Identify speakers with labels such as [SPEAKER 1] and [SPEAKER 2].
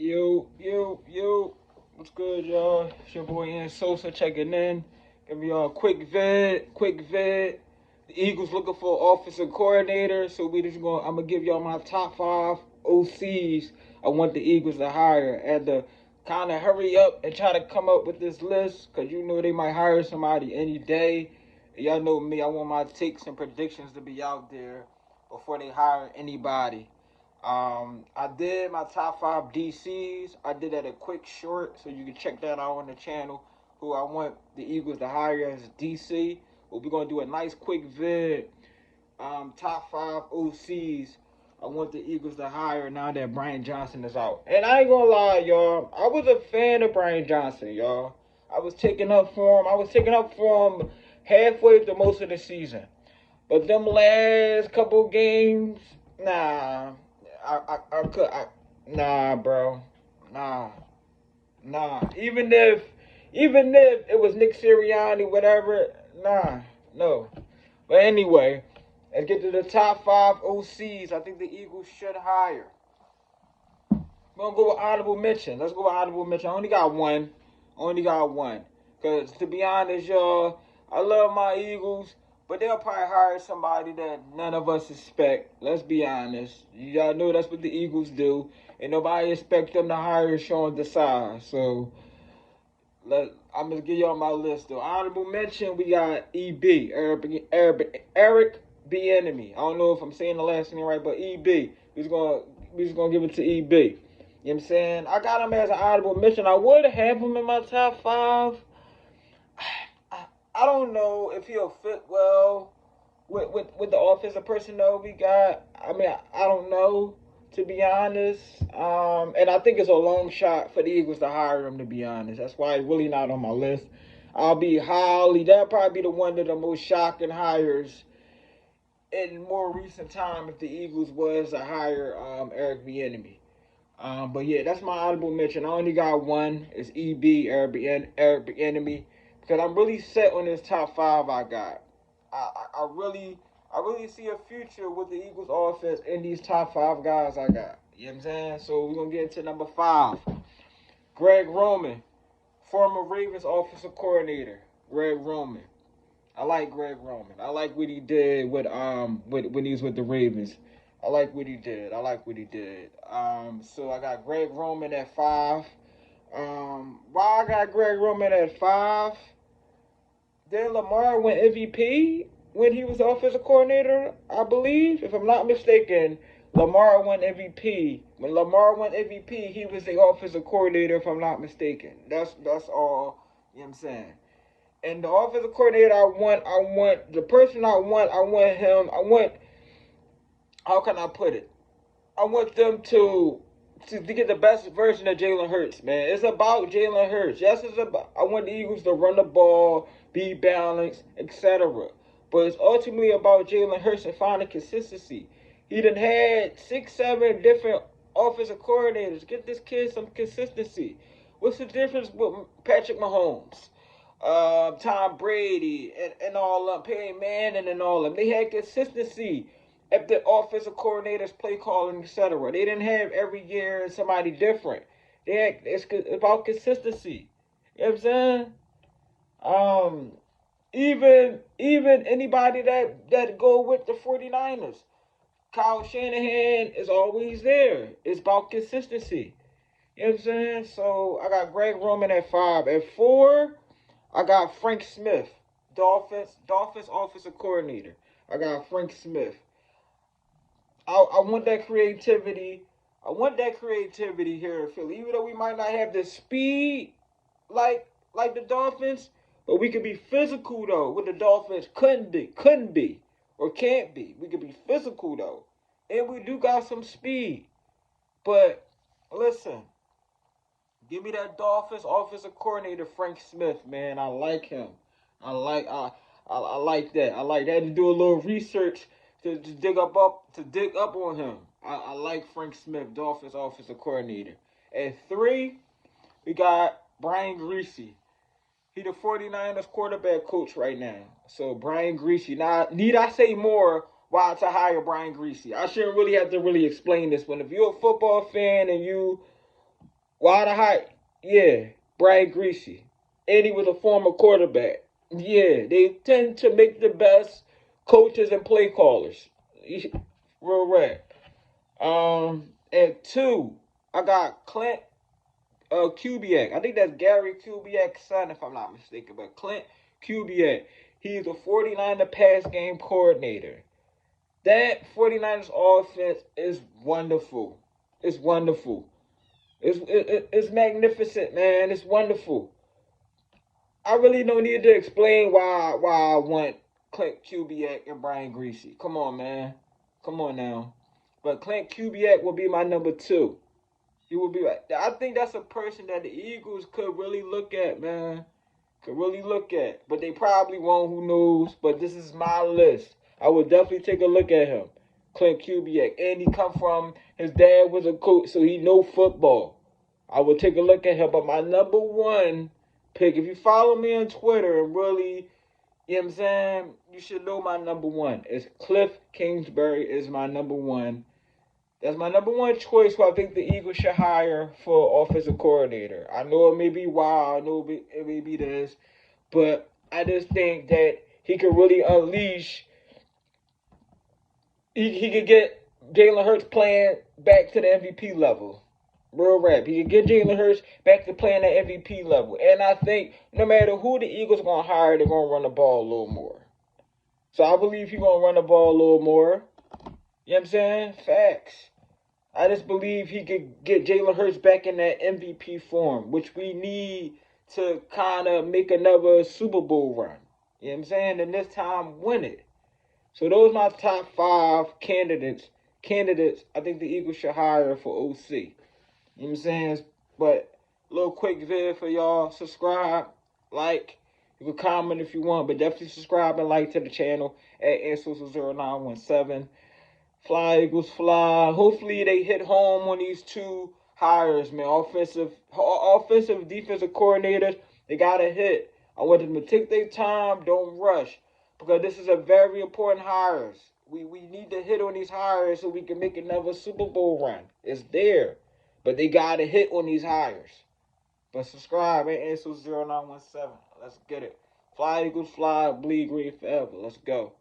[SPEAKER 1] Yo, what's good, y'all? It's your boy Ian Sosa checking in. Give y'all a quick vid. The Eagles looking for offensive coordinator, so I'm gonna give y'all my top five OCs I want the Eagles to hire. And to kind of hurry up and try to come up with this list, cause you know they might hire somebody any day. Y'all know me, I want my takes and predictions to be out there before they hire anybody. I did my top five DCs. I did that a quick short, so you can check that out on the channel. Who I want the Eagles to hire as DC. But we're gonna do a nice quick vid. Top five OCs I want the Eagles to hire now that Brian Johnson is out. And I ain't gonna lie, y'all. I was a fan of Brian Johnson, y'all. I was taking up for him. I was taking up for him halfway through most of the season. But them last couple games, nah. I could, nah, bro, nah, nah. Even if it was Nick Sirianni, whatever, nah, no. But anyway, let's get to the top five OCs I think the Eagles should hire. We're gonna go with honorable mention. Let's go with honorable mention. I only got one. Cause to be honest, y'all, I love my Eagles, but they'll probably hire somebody that none of us expect. Let's be honest. Y'all know that's what the Eagles do. And nobody expect them to hire Sean Desai. So I'm gonna give y'all my list though. Honorable mention, we got Eric B. Enemy. I don't know if I'm saying the last name right, but EB. We just gonna give it to EB. You know what I'm saying? I got him as an honorable mention. I would have him in my top five. I don't know if he'll fit well with the offensive personnel we got. I mean, I don't know, to be honest. And I think it's a long shot for the Eagles to hire him, to be honest. That's why he's really not on my list. That'll probably be the one of the most shocking hires in more recent time if the Eagles was to hire Eric Bieniemy. But yeah, that's my honorable mention. I only got one. It's EB, Eric Bieniemy, because I'm really set on this top five I got. I really see a future with the Eagles offense in these top five guys I got. You know what I'm saying? So we're gonna get into number five. Greg Roman, former Ravens offensive coordinator. Greg Roman. I like Greg Roman. I like what he did with when he was with the Ravens. I like what he did. So I got Greg Roman at five. Why I got Greg Roman at five? Then Lamar went MVP when he was the offensive coordinator, I believe. If I'm not mistaken, Lamar won MVP. When Lamar won MVP, he was the offensive coordinator, if I'm not mistaken. That's all, you know what I'm saying? And the offensive coordinator how can I put it? I want them to get the best version of Jalen Hurts, man. It's about Jalen Hurts. Yes, I want the Eagles to run the ball, be balanced, etc. But it's ultimately about Jalen Hurts and finding consistency. He done had 6, 7 different offensive coordinators. Get this kid some consistency. What's the difference with Patrick Mahomes, Tom Brady, and all of them, Peyton Manning and all of them? They had consistency if the offensive coordinators, play calling, etc. They didn't have every year somebody different. It's about consistency. You know what I'm saying? Um, even anybody that go with the 49ers, Kyle Shanahan is always there. It's about consistency. You know what I'm saying? So I got Greg Roman at five. At four, I got Frank Smith, Dolphins offensive coordinator. I got Frank Smith. I want that creativity. I want that creativity here in Philly. Even though we might not have the speed like the Dolphins, but we could be physical though. What the Dolphins couldn't be, or can't be. We could be physical though, and we do got some speed. But listen, give me that Dolphins offensive coordinator Frank Smith, man. I like him. I like that. I like that to do a little research to dig up on him. I like Frank Smith, Dolphins offensive coordinator. At three, we got Brian Greasy. He the 49ers quarterback coach right now. So Brian Greasy. Now, need I say more why to hire Brian Greasy? I shouldn't really have to really explain this one. If you're a football fan and Why the hype? Yeah, Brian Greasy. And he was a former quarterback. Yeah, they tend to make the best coaches and play callers. Real rap. And two, I got Clint Kubiak. I think that's Gary Kubiak's son, if I'm not mistaken. But Clint Kubiak, he's a 49er pass game coordinator. That 49ers offense is wonderful. It's wonderful. It's magnificent, man. It's wonderful. I really don't need to explain why I want Clint Kubiak and Brian Greasy. Come on, man. Come on now. But Clint Kubiak will be my number two. He will be right. I think that's a person that the Eagles could really look at, man. Could really look at. But they probably won't, who knows. But this is my list. I would definitely take a look at him. Clint Kubiak. And he come from, his dad was a coach, so he know football. I would take a look at him. But my number one pick, if you follow me on Twitter and really, you know what I'm saying, you should know my number one. It's Cliff Kingsbury is my number one. That's my number one choice who I think the Eagles should hire for offensive coordinator. I know it may be wild, I know it may be this, but I just think that he could really unleash. He could get Jalen Hurts playing back to the MVP level. Real rap. He could get Jalen Hurts back to playing at MVP level. And I think no matter who the Eagles are going to hire, they're going to run the ball a little more. So I believe he's going to run the ball a little more. You know what I'm saying? Facts. I just believe he could get Jalen Hurts back in that MVP form, which we need to kind of make another Super Bowl run. You know what I'm saying? And this time win it. So those are my top five candidates. I think the Eagles should hire for OC. You know what I'm saying? But a little quick vid for y'all. Subscribe, like, you can comment if you want, but definitely subscribe and like to the channel at AirSocial0917. Fly Eagles fly. Hopefully they hit home on these two hires, man. Offensive, defensive coordinators. They gotta hit. I want them to take their time. Don't rush, because this is a very important hires. We need to hit on these hires so we can make another Super Bowl run. It's there, but they gotta hit on these hires. But subscribe at AirSocial0917. Let's get it. Fly Eagles fly. Bleed green forever. Let's go.